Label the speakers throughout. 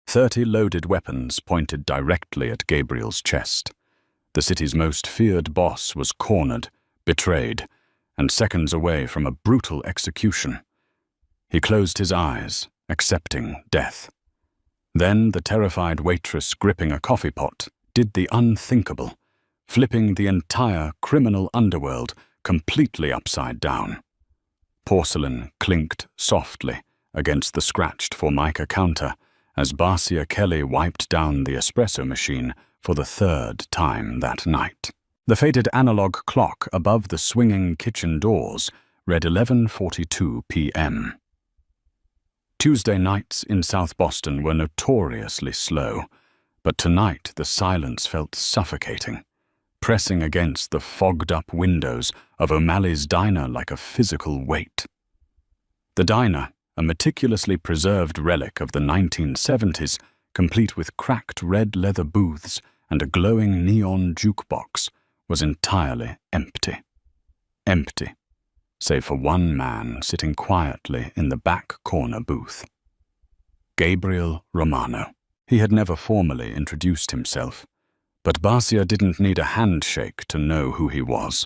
Speaker 1: 30 loaded weapons pointed directly at Gabriel's chest. The city's most feared boss was cornered, betrayed, and seconds away from a brutal execution. He closed his eyes, accepting death. Then the terrified waitress gripping a coffee pot did the unthinkable, flipping the entire criminal underworld completely upside down. Porcelain clinked softly against the scratched Formica counter as Barcia Kelly wiped down the espresso machine for the third time that night. The faded analog clock above the swinging kitchen doors read 11:42 p.m. Tuesday nights in South Boston were notoriously slow, but tonight the silence felt suffocating, pressing against the fogged-up windows of O'Malley's diner like a physical weight. The diner, a meticulously preserved relic of the 1970s, complete with cracked red leather booths and a glowing neon jukebox, was entirely empty. Empty, save for one man sitting quietly in the back corner booth. Gabriel Romano. He had never formally introduced himself, but Barcia didn't need a handshake to know who he was.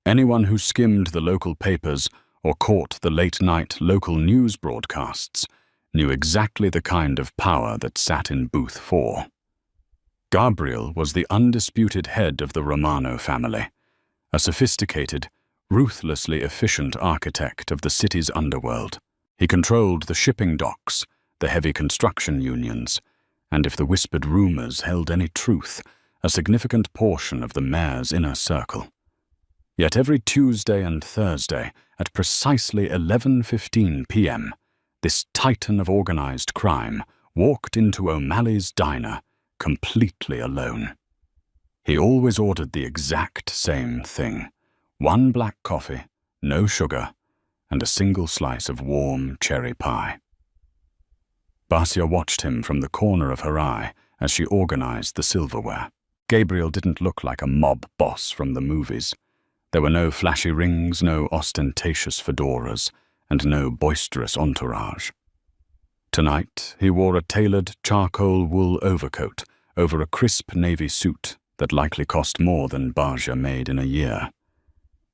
Speaker 1: Anyone who skimmed the local papers or caught the late-night local news broadcasts knew exactly the kind of power that sat in booth 4. Gabriel was the undisputed head of the Romano family, a sophisticated, ruthlessly efficient architect of the city's underworld. He controlled the shipping docks, the heavy construction unions, and if the whispered rumors held any truth, a significant portion of the mayor's inner circle. Yet every Tuesday and Thursday, at precisely 11:15 p.m., this titan of organized crime walked into O'Malley's diner completely alone. He always ordered the exact same thing: 1 black coffee, no sugar, and a single slice of warm cherry pie. Barcia watched him from the corner of her eye as she organized the silverware. Gabriel didn't look like a mob boss from the movies. There were no flashy rings, no ostentatious fedoras, and no boisterous entourage. Tonight, he wore a tailored charcoal wool overcoat over a crisp navy suit that likely cost more than Barcia made in a year.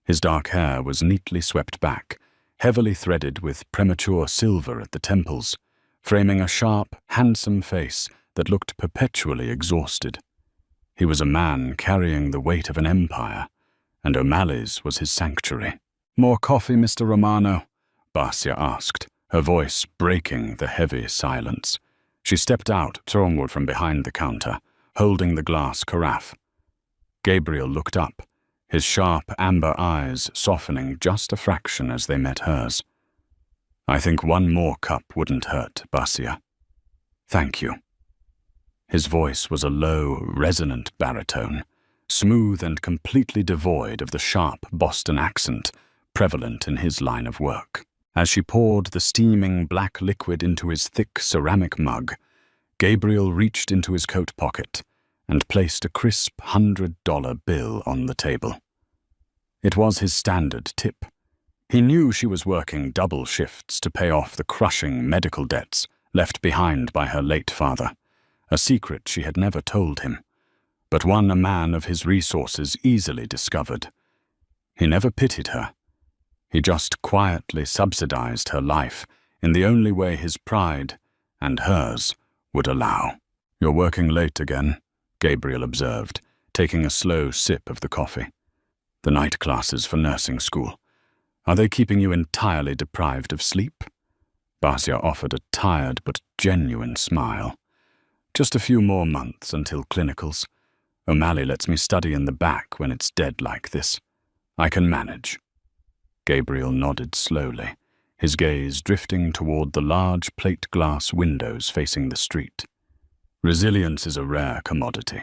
Speaker 1: His dark hair was neatly swept back, heavily threaded with premature silver at the temples, framing a sharp, handsome face that looked perpetually exhausted. He was a man carrying the weight of an empire, and O'Malley's was his sanctuary. "More coffee, Mr. Romano?" Barcia asked, her voice breaking the heavy silence. She stepped out, onward from behind the counter, holding the glass carafe. Gabriel looked up, his sharp amber eyes softening just a fraction as they met hers. "I think 1 more cup wouldn't hurt, Barcia. Thank you." His voice was a low, resonant baritone, smooth and completely devoid of the sharp Boston accent prevalent in his line of work. As she poured the steaming black liquid into his thick ceramic mug, Gabriel reached into his coat pocket and placed a crisp $100 bill on the table. It was his standard tip. He knew she was working double shifts to pay off the crushing medical debts left behind by her late father, a secret she had never told him, but one a man of his resources easily discovered. He never pitied her. He just quietly subsidized her life in the only way his pride, and hers, would allow. "You're working late again," Gabriel observed, taking a slow sip of the coffee. "The night classes for nursing school. Are they keeping you entirely deprived of sleep?" Barcia offered a tired but genuine smile. "Just a few more months until clinicals. O'Malley lets me study in the back when it's dead like this. I can manage." Gabriel nodded slowly, his gaze drifting toward the large plate glass windows facing the street. "Resilience is a rare commodity.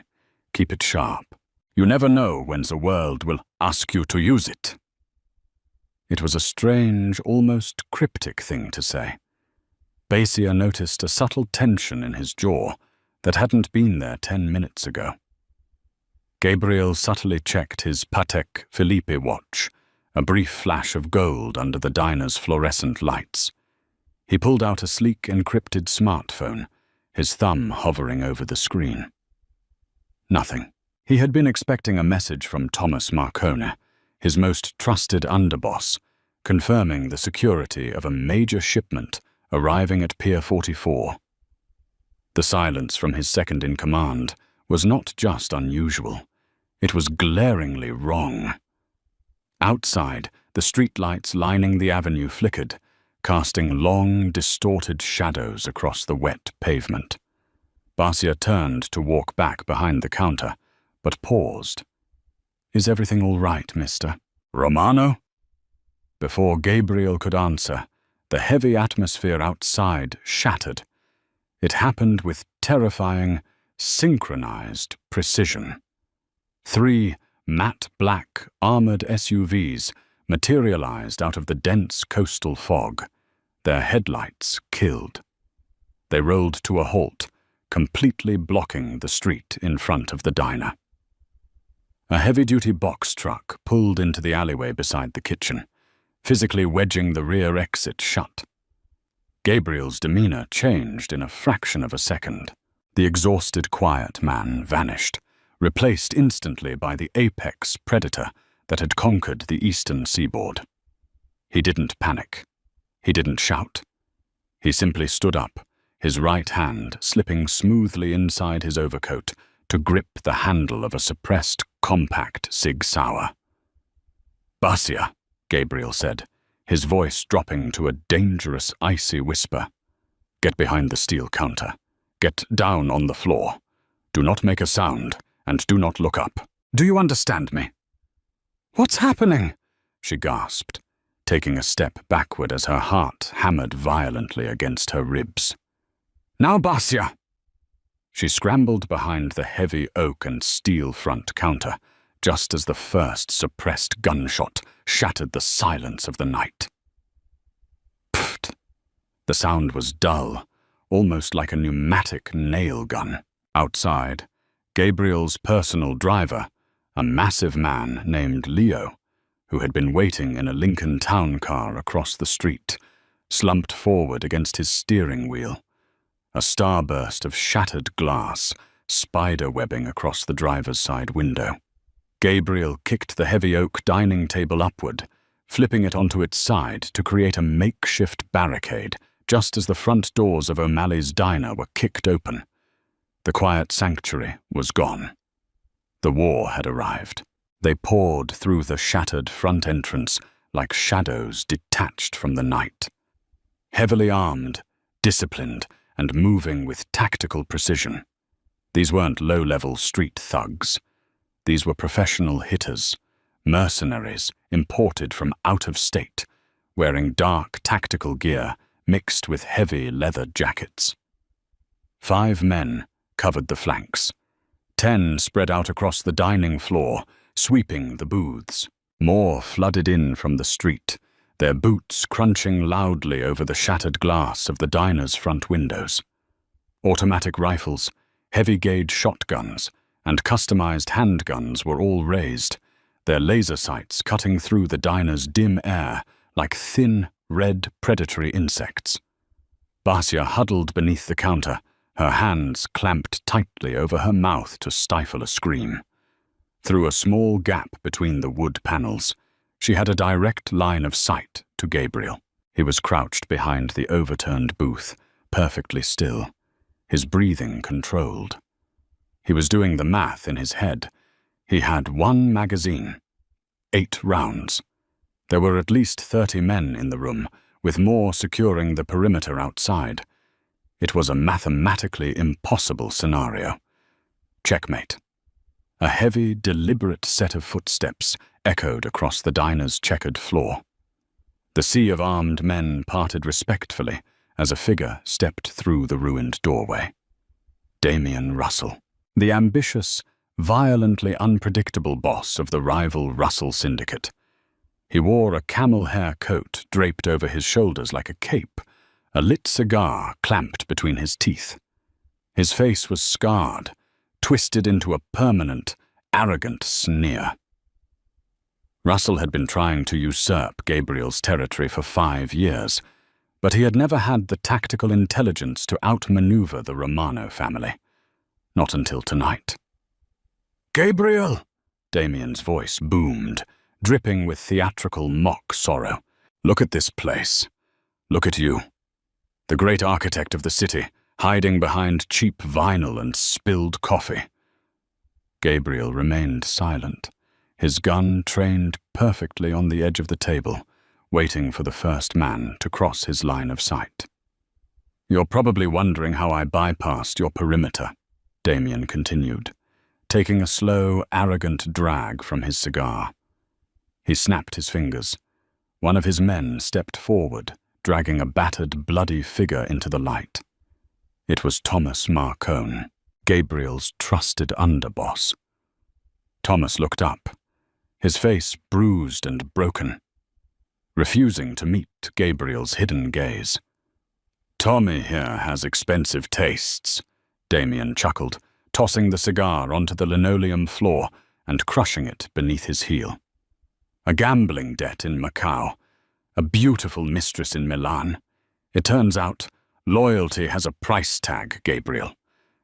Speaker 1: Keep it sharp. You never know when the world will ask you to use it." It was a strange, almost cryptic thing to say. Barcia noticed a subtle tension in his jaw that hadn't been there 10 minutes ago. Gabriel subtly checked his Patek Philippe watch, a brief flash of gold under the diner's fluorescent lights. He pulled out a sleek, encrypted smartphone, his thumb hovering over the screen. Nothing. He had been expecting a message from Thomas Marcone, his most trusted underboss, confirming the security of a major shipment arriving at Pier 44. The silence from his second-in-command was not just unusual, it was glaringly wrong. Outside, the streetlights lining the avenue flickered, casting long, distorted shadows across the wet pavement. Barcia turned to walk back behind the counter, but paused. "Is everything all right, mister?" "Romano?" Before Gabriel could answer, the heavy atmosphere outside shattered. It happened with terrifying, synchronized precision. 3 matte black, armored SUVs materialized out of the dense coastal fog, their headlights killed. They rolled to a halt, completely blocking the street in front of the diner. A heavy-duty box truck pulled into the alleyway beside the kitchen, physically wedging the rear exit shut. Gabriel's demeanor changed in a fraction of a second. The exhausted, quiet man vanished, replaced instantly by the apex predator that had conquered the eastern seaboard. He didn't panic. He didn't shout. He simply stood up, his right hand slipping smoothly inside his overcoat to grip the handle of a suppressed, compact Sig Sauer. "Barcia," Gabriel said, his voice dropping to a dangerous, icy whisper. "Get behind the steel counter. Get down on the floor. Do not make a sound, and do not look up. Do you understand me?" "What's happening?" she gasped, taking a step backward as her heart hammered violently against her ribs. "Now, Barcia!" She scrambled behind the heavy oak and steel front counter, just as the first suppressed gunshot shattered the silence of the night. Pfft! The sound was dull, almost like a pneumatic nail gun. Outside, Gabriel's personal driver, a massive man named Leo, who had been waiting in a Lincoln town car across the street, slumped forward against his steering wheel. A starburst of shattered glass, spider-webbing across the driver's side window. Gabriel kicked the heavy oak dining table upward, flipping it onto its side to create a makeshift barricade just as the front doors of O'Malley's diner were kicked open. The quiet sanctuary was gone. The war had arrived. They poured through the shattered front entrance like shadows detached from the night. Heavily armed, disciplined, and moving with tactical precision. These weren't low-level street thugs. These were professional hitters, mercenaries imported from out of state, wearing dark tactical gear mixed with heavy leather jackets. 5 men covered the flanks. 10 spread out across the dining floor, sweeping the booths. More flooded in from the street, their boots crunching loudly over the shattered glass of the diner's front windows. Automatic rifles, heavy-gauge shotguns, and customized handguns were all raised, their laser sights cutting through the diner's dim air like thin, red predatory insects. Barcia huddled beneath the counter, her hands clamped tightly over her mouth to stifle a scream. Through a small gap between the wood panels, she had a direct line of sight to Gabriel. He was crouched behind the overturned booth, perfectly still, his breathing controlled. He was doing the math in his head. He had 1 magazine, 8 rounds. There were at least 30 men in the room, with more securing the perimeter outside. It was a mathematically impossible scenario. Checkmate. A heavy, deliberate set of footsteps echoed across the diner's checkered floor. The sea of armed men parted respectfully as a figure stepped through the ruined doorway. Damian Russell, the ambitious, violently unpredictable boss of the rival Russell Syndicate. He wore a camel hair coat draped over his shoulders like a cape, a lit cigar clamped between his teeth. His face was scarred, twisted into a permanent, arrogant sneer. Russell had been trying to usurp Gabriel's territory for 5 years, But he had never had the tactical intelligence to outmaneuver the Romano family. Not until tonight. "Gabriel!" Damien's voice boomed, dripping with theatrical mock sorrow. "Look at this place. Look at you. The great architect of the city, hiding behind cheap vinyl and spilled coffee." Gabriel remained silent, his gun trained perfectly on the edge of the table, waiting for the first man to cross his line of sight. "You're probably wondering how I bypassed your perimeter," Damien continued, taking a slow, arrogant drag from his cigar. He snapped his fingers. One of his men stepped forward, dragging a battered, bloody figure into the light. It was Thomas Marcone, Gabriel's trusted underboss. Thomas looked up, his face bruised and broken, refusing to meet Gabriel's hidden gaze. "Tommy here has expensive tastes," Damien chuckled, tossing the cigar onto the linoleum floor and crushing it beneath his heel. "A gambling debt in Macau, a beautiful mistress in Milan. It turns out loyalty has a price tag, Gabriel,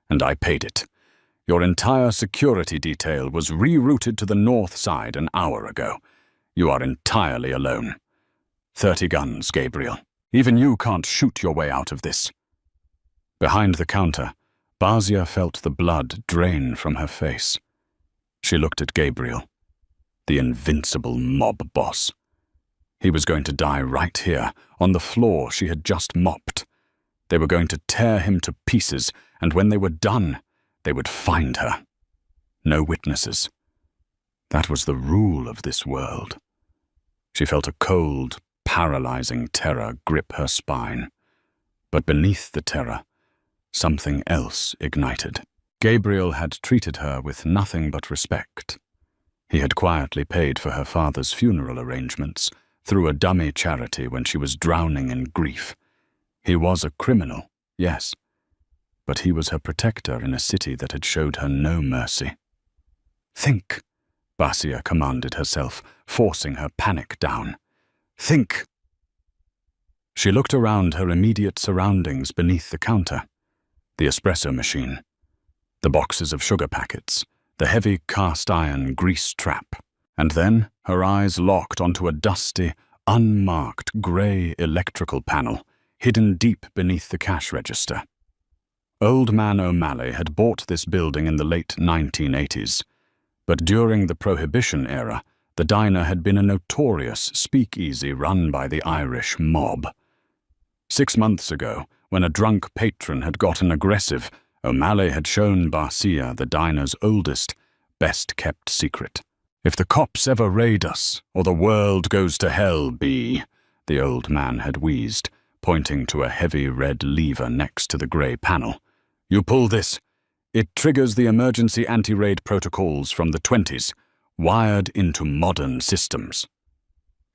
Speaker 1: and I paid it. Your entire security detail was rerouted to the north side an hour ago. You are entirely alone. 30 guns, Gabriel. Even you can't shoot your way out of this." Behind the counter, Basia felt the blood drain from her face. She looked at Gabriel, the invincible mob boss. He was going to die right here, on the floor she had just mopped. They were going to tear him to pieces, and when they were done, they would find her. No witnesses. That was the rule of this world. She felt a cold, paralyzing terror grip her spine. But beneath the terror, something else ignited. Gabriel had treated her with nothing but respect. He had quietly paid for her father's funeral arrangements through a dummy charity when she was drowning in grief. He was a criminal, yes, but he was her protector in a city that had showed her no mercy. "Think," Basia commanded herself, forcing her panic down. "Think." She looked around her immediate surroundings beneath the counter. The espresso machine, the boxes of sugar packets, the heavy cast-iron grease trap, and then her eyes locked onto a dusty, unmarked grey electrical panel hidden deep beneath the cash register. Old Man O'Malley had bought this building in the late 1980s, but during the Prohibition era, the diner had been a notorious speakeasy run by the Irish mob. 6 months ago, when a drunk patron had gotten aggressive, O'Malley had shown Basia the diner's oldest, best-kept secret. "If the cops ever raid us, or the world goes to hell, B," the old man had wheezed, pointing to a heavy red lever next to the grey panel. "You pull this. It triggers the emergency anti-raid protocols from the 20s, wired into modern systems."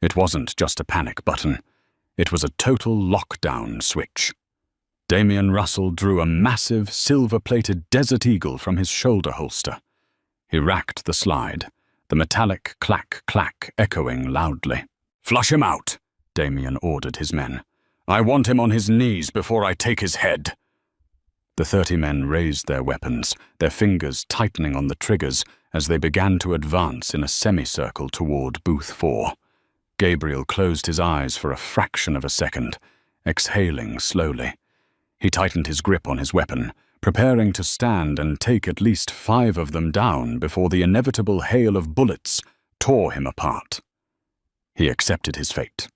Speaker 1: It wasn't just a panic button. It was a total lockdown switch. Damien Russell drew a massive, silver-plated Desert Eagle from his shoulder holster. He racked the slide, the metallic clack-clack echoing loudly. "Flush him out," Damien ordered his men. "I want him on his knees before I take his head." The 30 men raised their weapons, their fingers tightening on the triggers as they began to advance in a semicircle toward Booth 4. Gabriel closed his eyes for a fraction of a second, exhaling slowly. He tightened his grip on his weapon, preparing to stand and take at least 5 of them down before the inevitable hail of bullets tore him apart. He accepted his fate.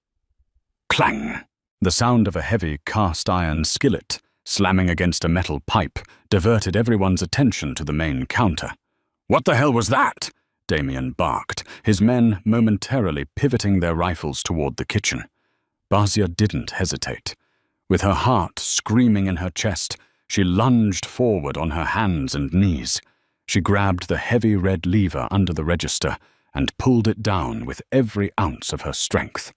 Speaker 1: Clang! The sound of a heavy cast-iron skillet slamming against a metal pipe diverted everyone's attention to the main counter. "What the hell was that?" Damien barked, his men momentarily pivoting their rifles toward the kitchen. Basia didn't hesitate. With her heart screaming in her chest, she lunged forward on her hands and knees. She grabbed the heavy red lever under the register and pulled it down with every ounce of her strength.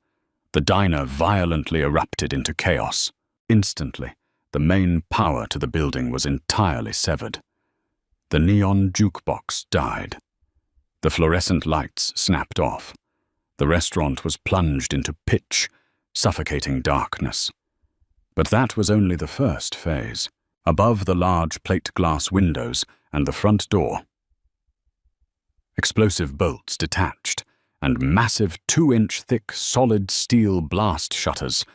Speaker 1: The diner violently erupted into chaos. Instantly, the main power to the building was entirely severed. The neon jukebox died. The fluorescent lights snapped off. The restaurant was plunged into pitch, suffocating darkness. But that was only the first phase. Above the large plate glass windows and the front door, explosive bolts detached, and massive 2-inch thick solid steel blast shutters,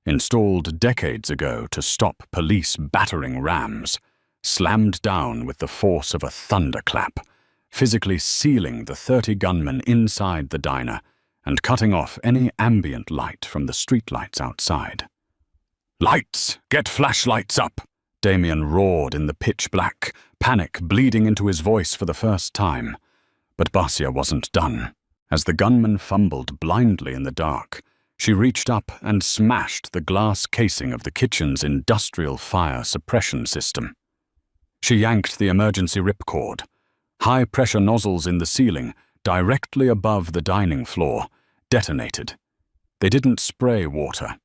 Speaker 1: installed decades ago to stop police battering rams, slammed down with the force of a thunderclap, physically sealing the 30 gunmen inside the diner and cutting off any ambient light from the streetlights outside. "Lights! Get flashlights up!" Damien roared in the pitch black, panic bleeding into his voice for the first time. But Basia wasn't done. As the gunman fumbled blindly in the dark, she reached up and smashed the glass casing of the kitchen's industrial fire suppression system. She yanked the emergency ripcord. High-pressure nozzles in the ceiling, directly above the dining floor, detonated. They didn't spray water.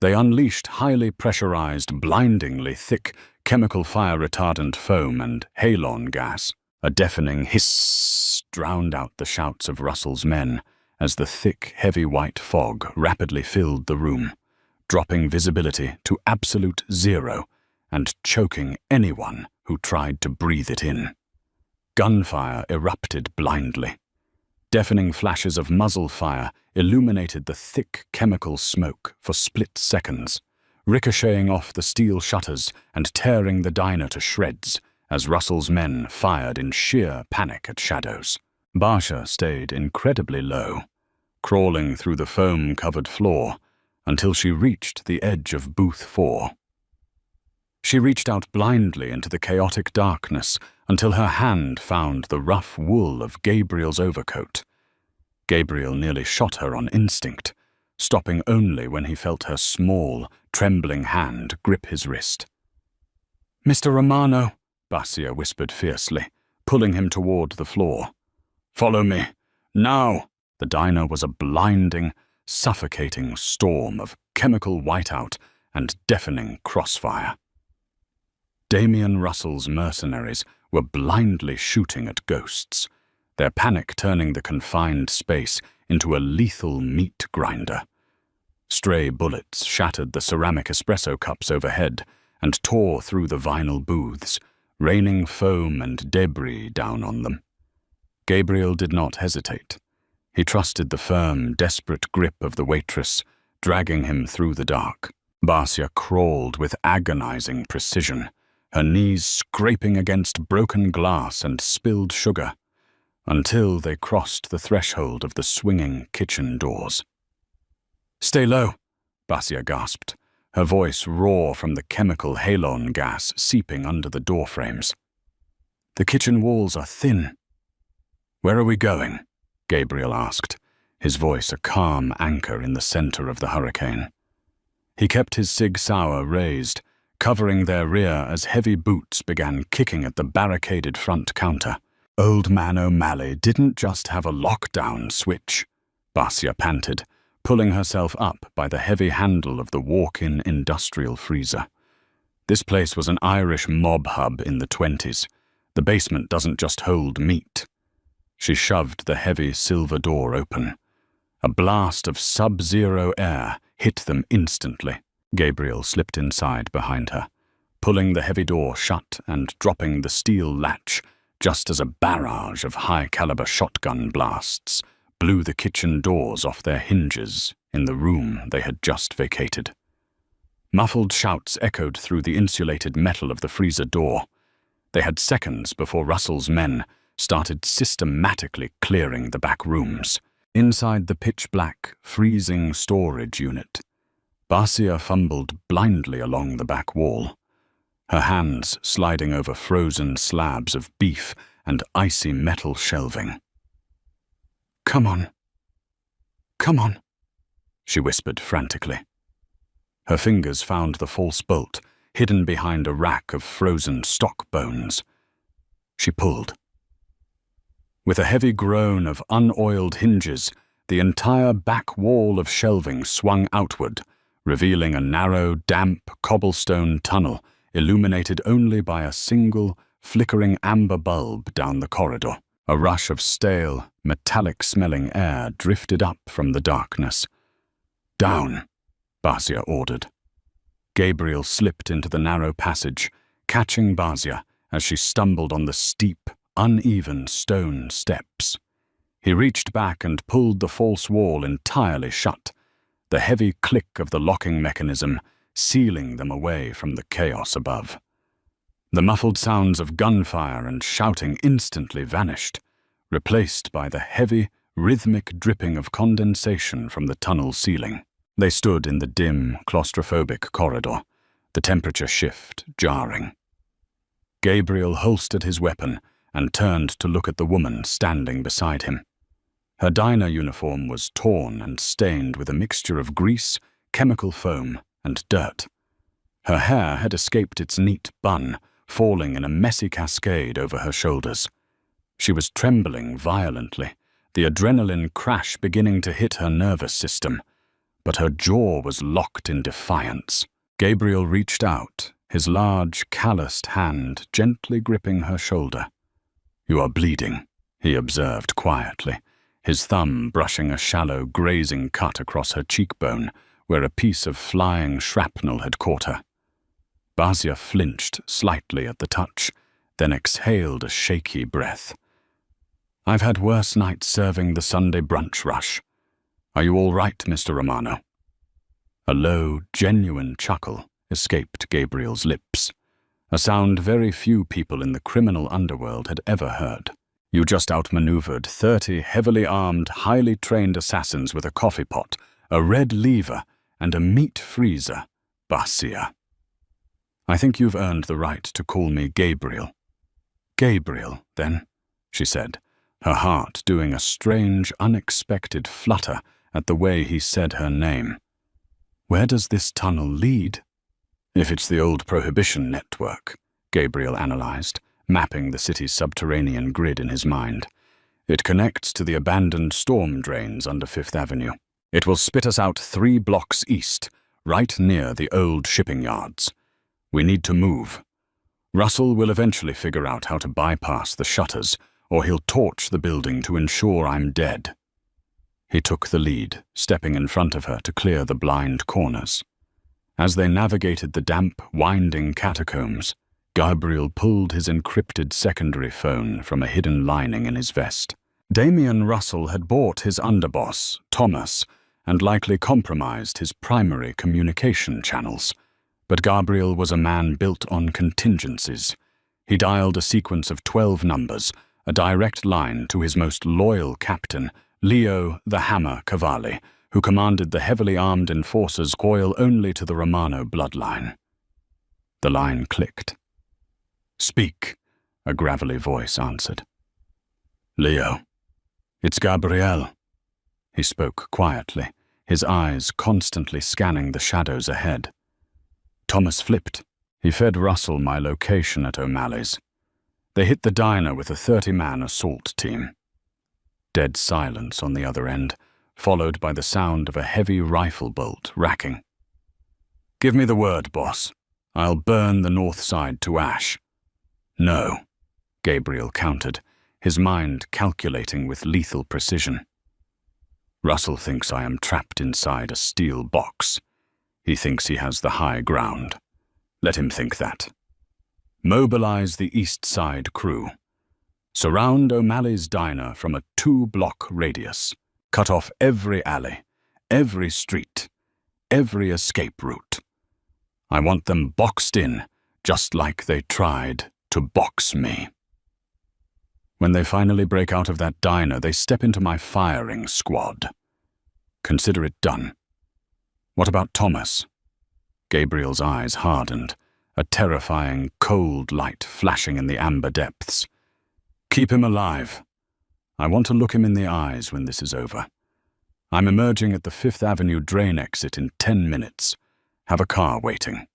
Speaker 1: They unleashed highly pressurized, blindingly thick chemical fire-retardant foam and halon gas. A deafening hiss drowned out the shouts of Russell's men as the thick, heavy white fog rapidly filled the room, dropping visibility to absolute zero and choking anyone who tried to breathe it in. Gunfire erupted blindly. Deafening flashes of muzzle fire illuminated the thick chemical smoke for split seconds, ricocheting off the steel shutters and tearing the diner to shreds as Russell's men fired in sheer panic at shadows. Basia stayed incredibly low, crawling through the foam-covered floor until she reached the edge of Booth 4. She reached out blindly into the chaotic darkness until her hand found the rough wool of Gabriel's overcoat. Gabriel nearly shot her on instinct, stopping only when he felt her small, trembling hand grip his wrist. "Mr. Romano," Basia whispered fiercely, pulling him toward the floor. "Follow me, now!" The diner was a blinding, suffocating storm of chemical whiteout and deafening crossfire. Damien Russell's mercenaries were blindly shooting at ghosts, their panic turning the confined space into a lethal meat grinder. Stray bullets shattered the ceramic espresso cups overhead and tore through the vinyl booths, raining foam and debris down on them. Gabriel did not hesitate. He trusted the firm, desperate grip of the waitress, dragging him through the dark. Basia crawled with agonizing precision, her knees scraping against broken glass and spilled sugar, until they crossed the threshold of the swinging kitchen doors. "Stay low," Basia gasped, her voice raw from the chemical halon gas seeping under the door frames. "The kitchen walls are thin." "Where are we going?" Gabriel asked, his voice a calm anchor in the center of the hurricane. He kept his Sig Sauer raised, covering their rear as heavy boots began kicking at the barricaded front counter. Old Man O'Malley didn't just have a lockdown switch, Basia panted, pulling herself up by the heavy handle of the walk-in industrial freezer. This place was an Irish mob hub in the 20s. The basement doesn't just hold meat. She shoved the heavy silver door open. A blast of sub-zero air hit them instantly. Gabriel slipped inside behind her, pulling the heavy door shut and dropping the steel latch just as a barrage of high-caliber shotgun blasts blew the kitchen doors off their hinges in the room they had just vacated. Muffled shouts echoed through the insulated metal of the freezer door. They had seconds before Russell's men started systematically clearing the back rooms. Inside the pitch-black, freezing storage unit, Basia fumbled blindly along the back wall, her hands sliding over frozen slabs of beef and icy metal shelving. "Come on. Come on," she whispered frantically. Her fingers found the false bolt, hidden behind a rack of frozen stock bones. She pulled. With a heavy groan of unoiled hinges, the entire back wall of shelving swung outward, revealing a narrow, damp cobblestone tunnel illuminated only by a single, flickering amber bulb down the corridor. A rush of stale, metallic-smelling air drifted up from the darkness. "Down," Basia ordered. Gabriel slipped into the narrow passage, catching Basia as she stumbled on the steep, uneven stone steps. He reached back and pulled the false wall entirely shut, the heavy click of the locking mechanism sealing them away from the chaos above. The muffled sounds of gunfire and shouting instantly vanished, replaced by the heavy, rhythmic dripping of condensation from the tunnel ceiling. They stood in the dim, claustrophobic corridor, the temperature shift jarring. Gabriel holstered his weapon and turned to look at the woman standing beside him. Her diner uniform was torn and stained with a mixture of grease, chemical foam, and dirt. Her hair had escaped its neat bun, falling in a messy cascade over her shoulders. She was trembling violently, the adrenaline crash beginning to hit her nervous system, but her jaw was locked in defiance. Gabriel reached out, his large, calloused hand gently gripping her shoulder. "You are bleeding," he observed quietly, his thumb brushing a shallow, grazing cut across her cheekbone where a piece of flying shrapnel had caught her. Basia flinched slightly at the touch, then exhaled a shaky breath. "I've had worse nights serving the Sunday brunch rush. Are you all right, Mr. Romano?" A low, genuine chuckle escaped Gabriel's lips, a sound very few people in the criminal underworld had ever heard. "You just outmaneuvered 30 heavily armed, highly trained assassins with a coffee pot, a red lever, and a meat freezer, Basia. I think you've earned the right to call me Gabriel." "Gabriel, then," she said, her heart doing a strange, unexpected flutter at the way he said her name. "Where does this tunnel lead?" "If it's the old Prohibition network," Gabriel analyzed, mapping the city's subterranean grid in his mind. "It connects to the abandoned storm drains under Fifth Avenue. It will spit us out 3 blocks east, right near the old shipping yards. We need to move. Russell will eventually figure out how to bypass the shutters, or he'll torch the building to ensure I'm dead." He took the lead, stepping in front of her to clear the blind corners. As they navigated the damp, winding catacombs, Gabriel pulled his encrypted secondary phone from a hidden lining in his vest. Damian Russell had bought his underboss, Thomas, and likely compromised his primary communication channels. But Gabriel was a man built on contingencies. He dialed a sequence of 12 numbers, a direct line to his most loyal captain, Leo the Hammer Cavalli, who commanded the heavily armed enforcers loyal only to the Romano bloodline. The line clicked. "Speak," a gravelly voice answered. "Leo, it's Gabriel." He spoke quietly, his eyes constantly scanning the shadows ahead. Thomas flipped. He fed Russell my location at O'Malley's. They hit the diner with a 30-man assault team. Dead silence on the other end, followed by the sound of a heavy rifle bolt racking. "Give me the word, boss. I'll burn the north side to ash." "No," Gabriel countered, his mind calculating with lethal precision. "Russell thinks I am trapped inside a steel box. He thinks he has the high ground. Let him think that. Mobilize the East Side crew. Surround O'Malley's diner from a 2-block radius. Cut off every alley, every street, every escape route. I want them boxed in, just like they tried to box me. When they finally break out of that diner, they step into my firing squad. Consider it done. What about Thomas?" Gabriel's eyes hardened, a terrifying, cold light flashing in the amber depths. "Keep him alive. I want to look him in the eyes when this is over. I'm emerging at the Fifth Avenue drain exit in 10 minutes. Have a car waiting."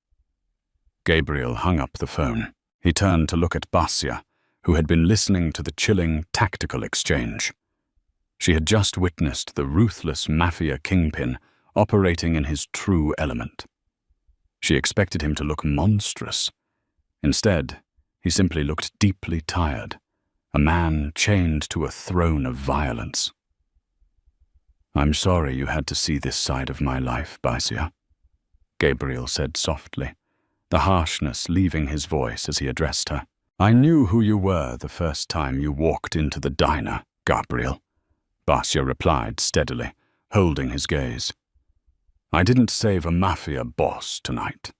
Speaker 1: Gabriel hung up the phone. He turned to look at Basia, who had been listening to the chilling, tactical exchange. She had just witnessed the ruthless mafia kingpin operating in his true element. She expected him to look monstrous. Instead, he simply looked deeply tired, a man chained to a throne of violence. "I'm sorry you had to see this side of my life, Basia." Gabriel said softly, the harshness leaving his voice as he addressed her. I knew who you were the first time you walked into the diner, Gabriel, Basia replied steadily, holding his gaze. I didn't save a mafia boss tonight.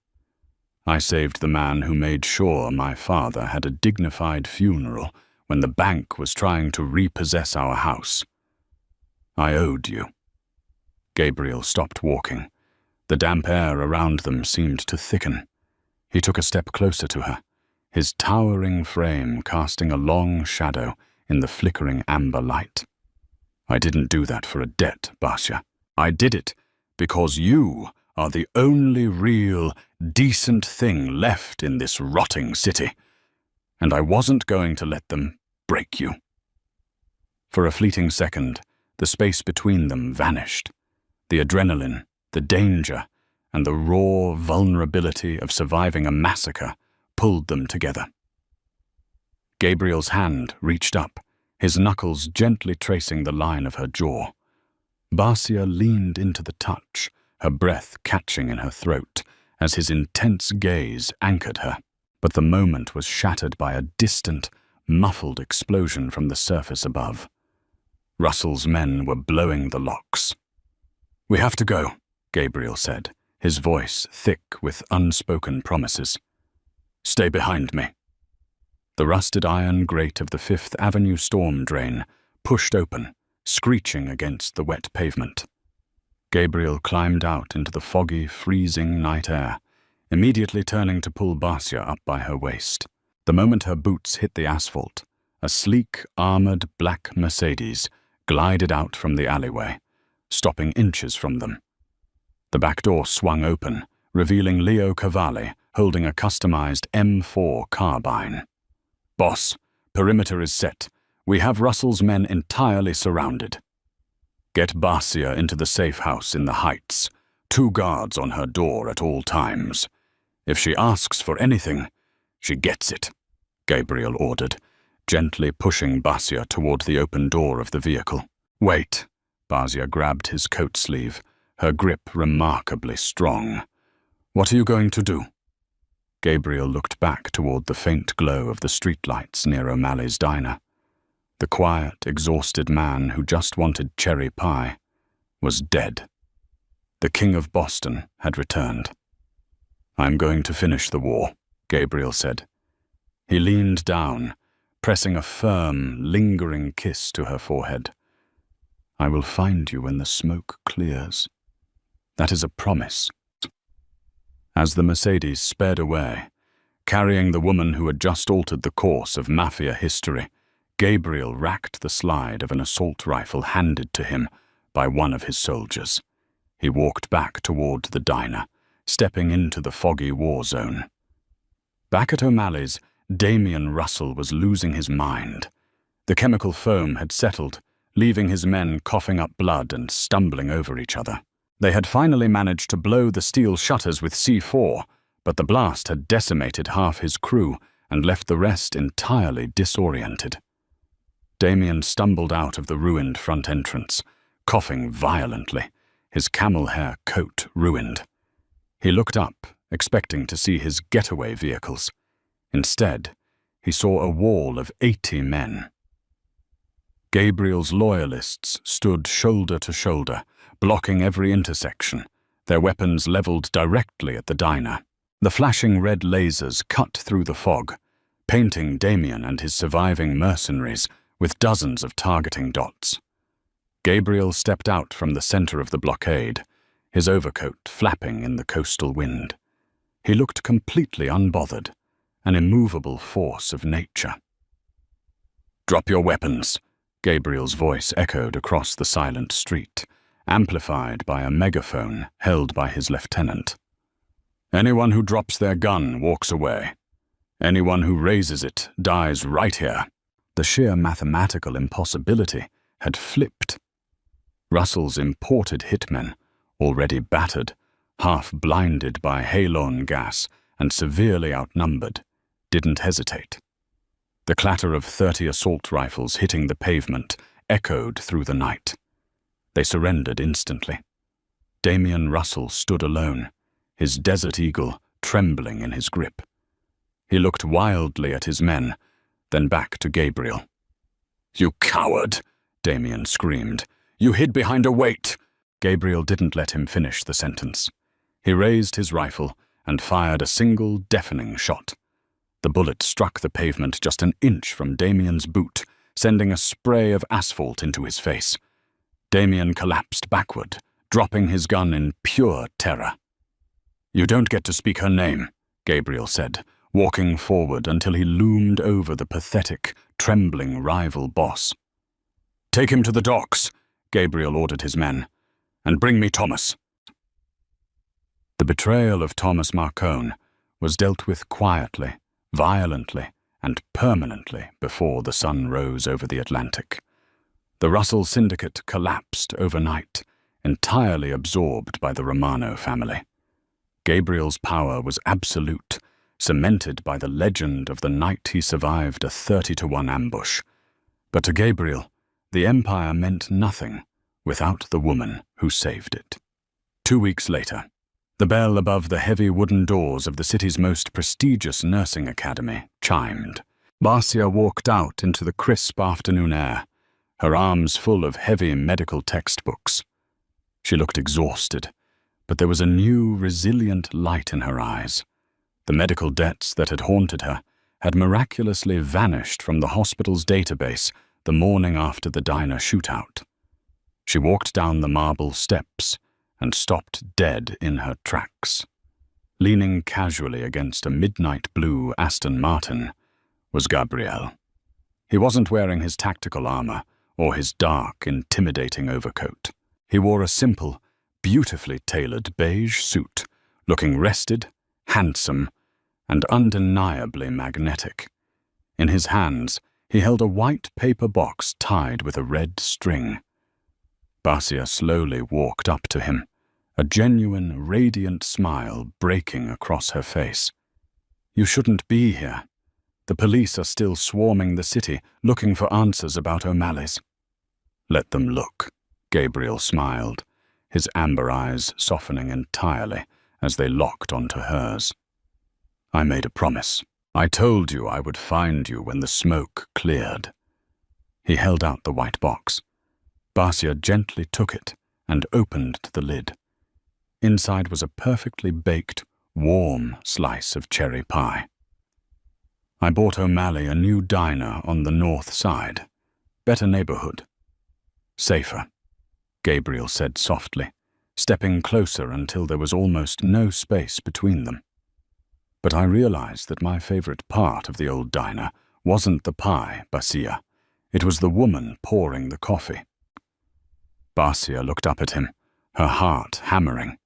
Speaker 1: I saved the man who made sure my father had a dignified funeral when the bank was trying to repossess our house. I owed you. Gabriel stopped walking. The damp air around them seemed to thicken. He took a step closer to her, his towering frame casting a long shadow in the flickering amber light. I didn't do that for a debt, Basia. I did it because you are the only real, decent thing left in this rotting city, and I wasn't going to let them break you. For a fleeting second, the space between them vanished. The adrenaline, the danger, and the raw vulnerability of surviving a massacre pulled them together. Gabriel's hand reached up, his knuckles gently tracing the line of her jaw. Basia leaned into the touch, her breath catching in her throat as his intense gaze anchored her. But the moment was shattered by a distant, muffled explosion from the surface above. Russell's men were blowing the locks. We have to go, Gabriel said, his voice thick with unspoken promises. Stay behind me. The rusted iron grate of the Fifth Avenue storm drain pushed open, screeching against the wet pavement. Gabriel climbed out into the foggy, freezing night air, immediately turning to pull Basia up by her waist. The moment her boots hit the asphalt, a sleek, armored black Mercedes glided out from the alleyway, stopping inches from them. The back door swung open, revealing Leo Cavalli holding a customized M4 carbine. Boss, perimeter is set. We have Russell's men entirely surrounded. Get Basia into the safe house in the Heights. 2 guards on her door at all times. If she asks for anything, she gets it, Gabriel ordered, gently pushing Basia toward the open door of the vehicle. Wait, Basia grabbed his coat sleeve, her grip remarkably strong. What are you going to do? Gabriel looked back toward the faint glow of the streetlights near O'Malley's diner. The quiet, exhausted man who just wanted cherry pie was dead. The King of Boston had returned. I'm going to finish the war, Gabriel said. He leaned down, pressing a firm, lingering kiss to her forehead. I will find you when the smoke clears. That is a promise. As the Mercedes sped away, carrying the woman who had just altered the course of Mafia history, Gabriel racked the slide of an assault rifle handed to him by one of his soldiers. He walked back toward the diner, stepping into the foggy war zone. Back at O'Malley's, Damian Russell was losing his mind. The chemical foam had settled, leaving his men coughing up blood and stumbling over each other. They had finally managed to blow the steel shutters with C4, but the blast had decimated half his crew and left the rest entirely disoriented. Damian stumbled out of the ruined front entrance, coughing violently, his camel hair coat ruined. He looked up, expecting to see his getaway vehicles. Instead, he saw a wall of 80 men. Gabriel's loyalists stood shoulder to shoulder, blocking every intersection, their weapons leveled directly at the diner. The flashing red lasers cut through the fog, painting Damian and his surviving mercenaries with dozens of targeting dots. Gabriel stepped out from the center of the blockade, his overcoat flapping in the coastal wind. He looked completely unbothered, an immovable force of nature. Drop your weapons, Gabriel's voice echoed across the silent street, amplified by a megaphone held by his lieutenant. Anyone who drops their gun walks away. Anyone who raises it dies right here. The sheer mathematical impossibility had flipped. Russell's imported hitmen, already battered, half blinded by halon gas and severely outnumbered, didn't hesitate. The clatter of 30 assault rifles hitting the pavement echoed through the night. They surrendered instantly. Damian Russell stood alone, his desert eagle trembling in his grip. He looked wildly at his men, then back to Gabriel. "You coward!" Damien screamed. "You hid behind a weight!" Gabriel didn't let him finish the sentence. He raised his rifle and fired a single deafening shot. The bullet struck the pavement just an inch from Damien's boot, sending a spray of asphalt into his face. Damien collapsed backward, dropping his gun in pure terror. "You don't get to speak her name," Gabriel said, walking forward until he loomed over the pathetic, trembling rival boss. "Take him to the docks," Gabriel ordered his men, "and bring me Thomas." The betrayal of Thomas Marcone was dealt with quietly, violently, and permanently before the sun rose over the Atlantic. The Russell Syndicate collapsed overnight, entirely absorbed by the Romano family. Gabriel's power was absolute, cemented by the legend of the night he survived a 30-to-1 ambush. But to Gabriel, the empire meant nothing without the woman who saved it. 2 weeks later, the bell above the heavy wooden doors of the city's most prestigious nursing academy chimed. Barcia walked out into the crisp afternoon air, her arms full of heavy medical textbooks. She looked exhausted, but there was a new, resilient light in her eyes. The medical debts that had haunted her had miraculously vanished from the hospital's database the morning after the diner shootout. She walked down the marble steps and stopped dead in her tracks. Leaning casually against a midnight blue Aston Martin was Gabriel. He wasn't wearing his tactical armor or his dark, intimidating overcoat. He wore a simple, beautifully tailored beige suit, looking rested, handsome, and undeniably magnetic. In his hands, he held a white paper box tied with a red string. Barcia slowly walked up to him, a genuine, radiant smile breaking across her face. "You shouldn't be here. The police are still swarming the city, looking for answers about O'Malley's." "Let them look," Gabriel smiled, his amber eyes softening entirely as they locked onto hers. "I made a promise. I told you I would find you when the smoke cleared." He held out the white box. Barcia gently took it and opened the lid. Inside was a perfectly baked, warm slice of cherry pie. "I bought O'Malley a new diner on the north side. Better neighborhood. Safer," Gabriel said softly, stepping closer until there was almost no space between them. "But I realized that my favorite part of the old diner wasn't the pie, Barcia. It was the woman pouring the coffee." Barcia looked up at him, her heart hammering.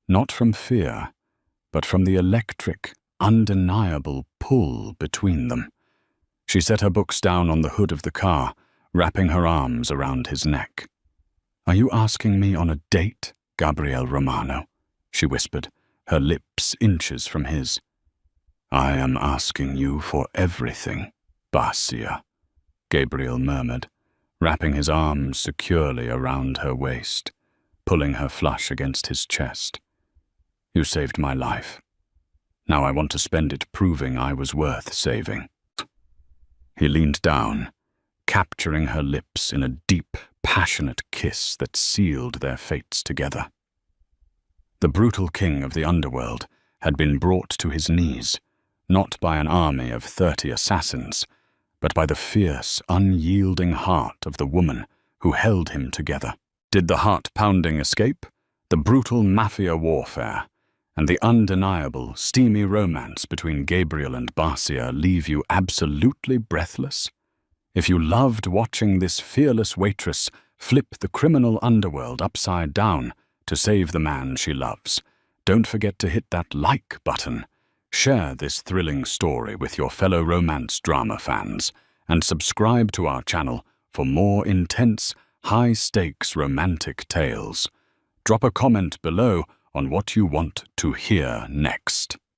Speaker 1: Not from fear, but from the electric, undeniable pull between them. She set her books down on the hood of the car, wrapping her arms around his neck. "Are you asking me on a date, Gabriel Romano?" she whispered, her lips inches from his. "I am asking you for everything, Barcia," Gabriel murmured, wrapping his arms securely around her waist, pulling her flush against his chest. "You saved my life. Now I want to spend it proving I was worth saving." He leaned down, capturing her lips in a deep, passionate kiss that sealed their fates together. The brutal king of the underworld had been brought to his knees, not by an army of 30 assassins, but by the fierce, unyielding heart of the woman who held him together. Did the heart-pounding escape, the brutal mafia warfare, and the undeniable, steamy romance between Gabriel and Barcia leave you absolutely breathless? If you loved watching this fearless waitress flip the criminal underworld upside down to save the man she loves, don't forget to hit that like button, share this thrilling story with your fellow romance drama fans, and subscribe to our channel for more intense, high-stakes romantic tales. Drop a comment below on what you want to hear next.